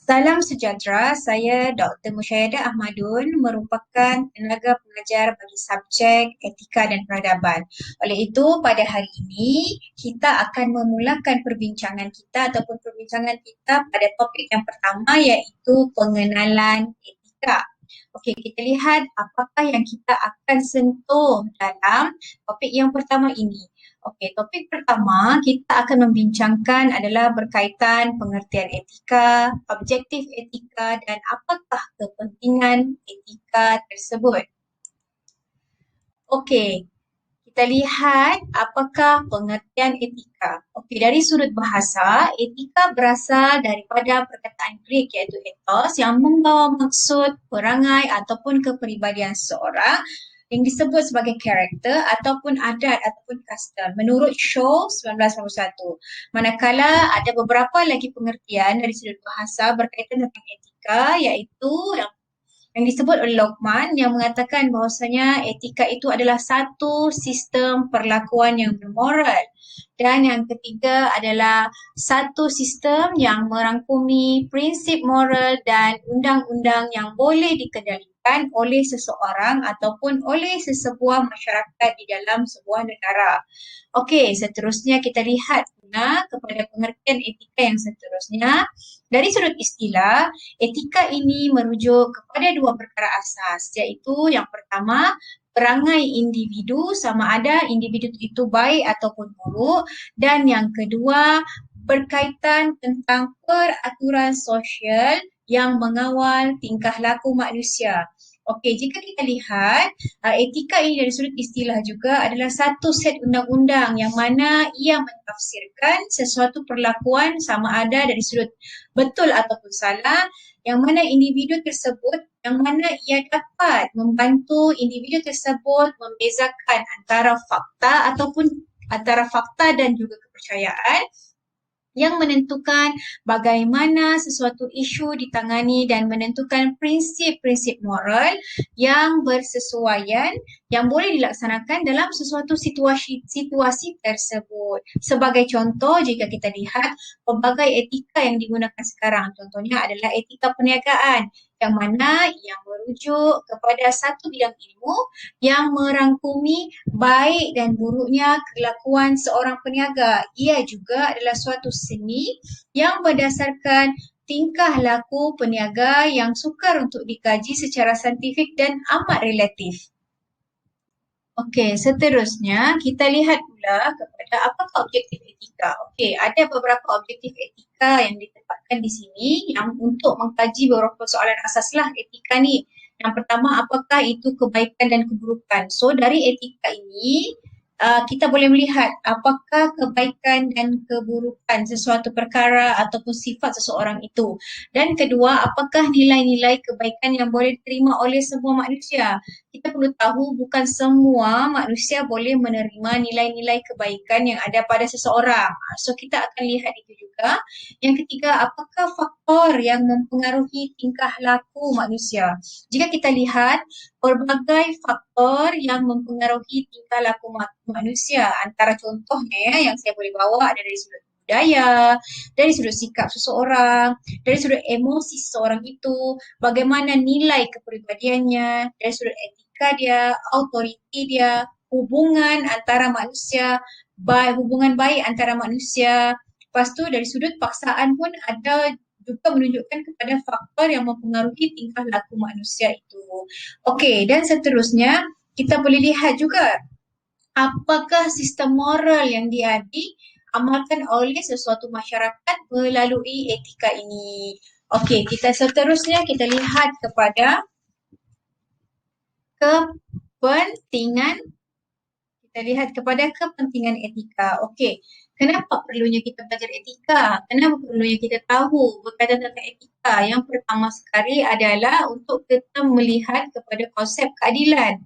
Salam sejahtera, saya Dr. Musyaedah Ahmadun merupakan tenaga pengajar bagi subjek etika dan peradaban. Oleh itu, pada hari ini kita akan memulakan perbincangan kita ataupun perbincangan kita pada topik yang pertama iaitu pengenalan etika. Okey, kita lihat apakah yang kita akan sentuh dalam topik yang pertama ini. Okey, topik pertama kita akan membincangkan adalah berkaitan pengertian etika, objektif etika dan apakah kepentingan etika tersebut. Okey, kita lihat apakah pengertian etika. Okey, dari sudut bahasa, etika berasal daripada perkataan Greek iaitu ethos yang membawa maksud perangai ataupun kepribadian seseorang yang disebut sebagai karakter ataupun adat ataupun custom menurut Shaw 1991. Manakala ada beberapa lagi pengertian dari sudut bahasa berkaitan dengan etika iaitu yang disebut oleh Lokman yang mengatakan bahawasanya etika itu adalah satu sistem perlakuan yang bermoral. Dan yang ketiga adalah satu sistem yang merangkumi prinsip moral dan undang-undang yang boleh dikendalikan oleh seseorang ataupun oleh sesebuah masyarakat di dalam sebuah negara. Okey, seterusnya kita lihat kepada pengertian etika yang seterusnya. Dari sudut istilah, etika ini merujuk kepada dua perkara asas, iaitu yang pertama, perangai individu sama ada individu itu baik ataupun buruk, dan yang kedua, berkaitan tentang peraturan sosial yang mengawal tingkah laku manusia. Okey, jika kita lihat etika ini dari sudut istilah juga adalah satu set undang-undang yang mana ia mentafsirkan sesuatu perlakuan sama ada dari sudut betul ataupun salah, yang mana individu tersebut, yang mana ia dapat membantu individu tersebut membezakan antara fakta dan juga kepercayaan yang menentukan bagaimana sesuatu isu ditangani dan menentukan prinsip-prinsip moral yang bersesuaian yang boleh dilaksanakan dalam sesuatu situasi tersebut. Sebagai contoh, jika kita lihat pelbagai etika yang digunakan sekarang, contohnya adalah etika perniagaan yang mana yang merujuk kepada satu bidang ilmu yang merangkumi baik dan buruknya kelakuan seorang peniaga. Ia juga adalah suatu seni yang berdasarkan tingkah laku peniaga yang sukar untuk dikaji secara saintifik dan amat relatif. Okey, seterusnya kita lihat pula kepada apakah objektif etika. Okey, ada beberapa objektif etika yang ditetapkan di sini yang untuk mengkaji beberapa soalan asaslah etika ni. Yang pertama, apakah itu kebaikan dan keburukan. So, dari etika ini, kita boleh melihat apakah kebaikan dan keburukan sesuatu perkara ataupun sifat seseorang itu. Dan kedua, apakah nilai-nilai kebaikan yang boleh diterima oleh semua manusia. Kita perlu tahu bukan semua manusia boleh menerima nilai-nilai kebaikan yang ada pada seseorang. So, kita akan lihat itu juga. Yang ketiga, apakah faktor yang mempengaruhi tingkah laku manusia. Jika kita lihat berbagai faktor yang mempengaruhi tingkah laku manusia. Antara contohnya yang saya boleh bawa ada dari sudut budaya, dari sudut sikap seseorang, dari sudut emosi seseorang itu, bagaimana nilai kepribadiannya, dari sudut etika dia, autoriti dia, hubungan antara manusia, hubungan baik antara manusia. Lepas tu dari sudut paksaan pun ada juga menunjukkan kepada faktor yang mempengaruhi tingkah laku manusia itu. Okey, dan seterusnya kita boleh lihat juga apakah sistem moral yang diamalkan oleh sesuatu masyarakat melalui etika ini. Okey, seterusnya kita lihat kepada kepentingan etika. Okey, kenapa perlunya kita belajar etika? Kenapa perlunya kita tahu berkaitan tentang etika? Yang pertama sekali adalah untuk kita melihat kepada konsep keadilan.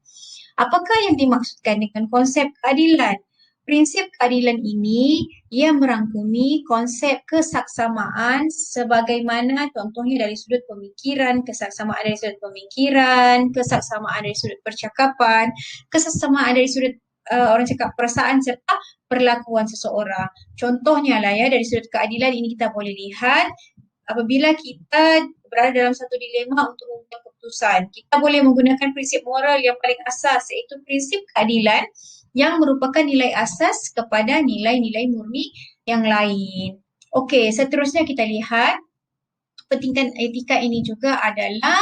Apakah yang dimaksudkan dengan konsep keadilan? Prinsip keadilan ini ia merangkumi konsep kesaksamaan sebagaimana contohnya dari sudut pemikiran, kesaksamaan dari sudut percakapan, kesaksamaan dari sudut orang cakap perasaan serta perlakuan seseorang. Contohnya lah dari sudut keadilan ini kita boleh lihat apabila kita berada dalam satu dilema untuk membuat keputusan, kita boleh menggunakan prinsip moral yang paling asas iaitu prinsip keadilan yang merupakan nilai asas kepada nilai-nilai murni yang lain. Okey, seterusnya kita lihat pentingkan etika ini juga adalah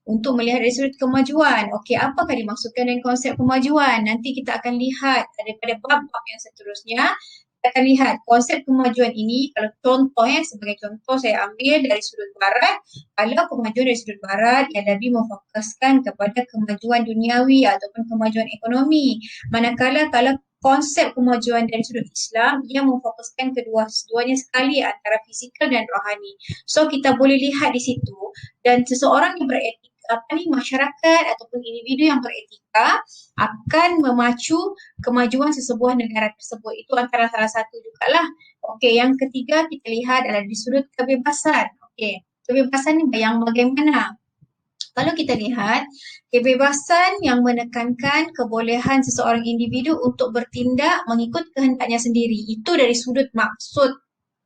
untuk melihat dari sudut kemajuan. Okey, apakah dimaksudkan dengan konsep kemajuan? Nanti kita akan lihat daripada bab-bab yang seterusnya. Kita akan lihat konsep kemajuan ini, kalau contohnya sebagai contoh saya ambil dari sudut barat. Kalau kemajuan dari sudut barat yang lebih memfokuskan kepada kemajuan duniawi ataupun kemajuan ekonomi. Manakala kalau konsep kemajuan dari sudut Islam, ia memfokuskan kedua-duanya sekali antara fizikal dan rohani. So kita boleh lihat di situ dan seseorang yang beretika masyarakat ataupun individu yang beretika akan memacu kemajuan sesebuah negara tersebut. Itu antara salah satu jugalah. Okey, yang ketiga kita lihat adalah di sudut kebebasan. Okey, kebebasan ni yang bagaimana? Kalau kita lihat, kebebasan yang menekankan kebolehan seseorang individu untuk bertindak mengikut kehendaknya sendiri. Itu dari sudut maksud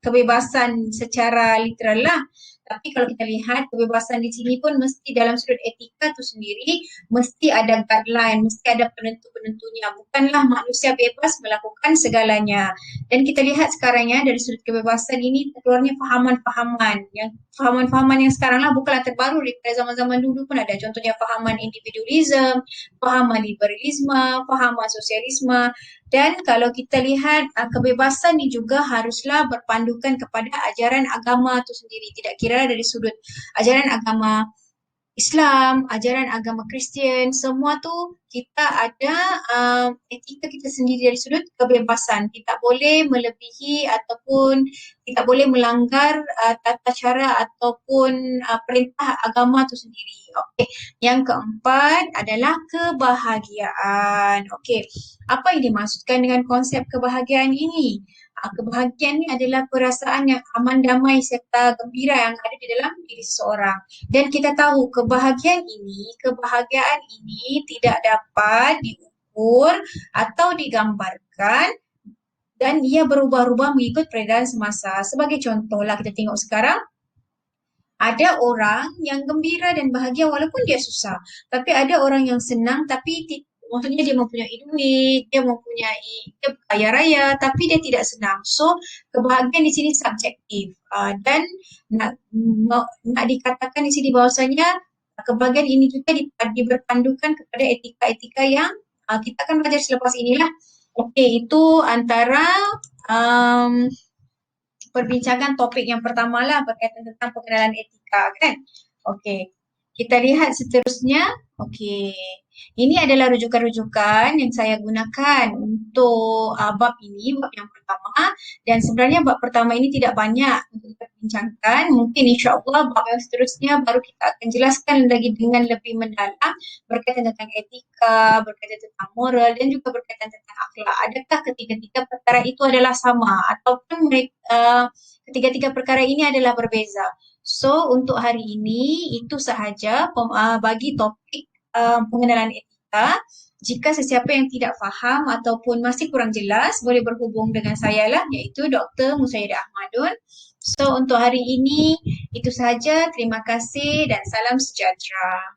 kebebasan secara literal lah. Tapi kalau kita lihat kebebasan di sini pun mesti dalam sudut etika tu sendiri mesti ada guideline, mesti ada penentu-penentunya. Bukanlah manusia bebas melakukan segalanya. Dan kita lihat sekarang ya dari sudut kebebasan ini keluarnya fahaman-fahaman yang sekarang lah bukanlah terbaru daripada zaman-zaman dulu pun ada. Contohnya fahaman individualism, fahaman liberalisme, fahaman sosialisme. Dan kalau kita lihat kebebasan ni juga haruslah berpandukan kepada ajaran agama tu sendiri. Tidak kira dari sudut ajaran agama Islam, ajaran agama Kristian, semua tu kita ada etika kita sendiri dari sudut kebebasan. Tidak boleh melebihi ataupun tidak boleh melanggar tata cara ataupun perintah agama tu sendiri. Okey. Yang keempat adalah kebahagiaan. Okey. Apa yang dimaksudkan dengan konsep kebahagiaan ini? Kebahagiaan ini adalah perasaan yang aman, damai serta gembira yang ada di dalam diri seseorang. Dan kita tahu kebahagiaan ini tidak dapat diukur atau digambarkan dan ia berubah-ubah mengikut peredaran semasa. Sebagai contohlah kita tengok sekarang, ada orang yang gembira dan bahagia walaupun dia susah. Tapi ada orang yang senang tapi maksudnya dia mempunyai duit, dia kaya raya tapi dia tidak senang. So kebahagiaan di sini subjektif. Dan nak dikatakan di sini bahawasanya kebahagiaan ini juga diberpandukan kepada etika-etika yang kita akan belajar selepas inilah. Okey, itu antara perbincangan topik yang pertama lah berkaitan tentang pengenalan etika kan. Okey, kita lihat seterusnya. Okey, ini adalah rujukan-rujukan yang saya gunakan untuk bab ini, bab yang pertama. Dan sebenarnya bab pertama ini tidak banyak untuk kita bincangkan. Mungkin insya-Allah bab yang seterusnya baru kita akan jelaskan lagi dengan lebih mendalam berkaitan tentang etika, berkaitan tentang moral dan juga berkaitan tentang akhlak. Adakah ketiga-tiga perkara itu adalah sama ataupun ketiga-tiga perkara ini adalah berbeza? So, untuk hari ini itu sahaja bagi topik pengenalan etika. Jika sesiapa yang tidak faham ataupun masih kurang jelas, boleh berhubung dengan saya lah, iaitu Dr. Musaidah Ahmadun. So, untuk hari ini itu sahaja. Terima kasih dan salam sejahtera.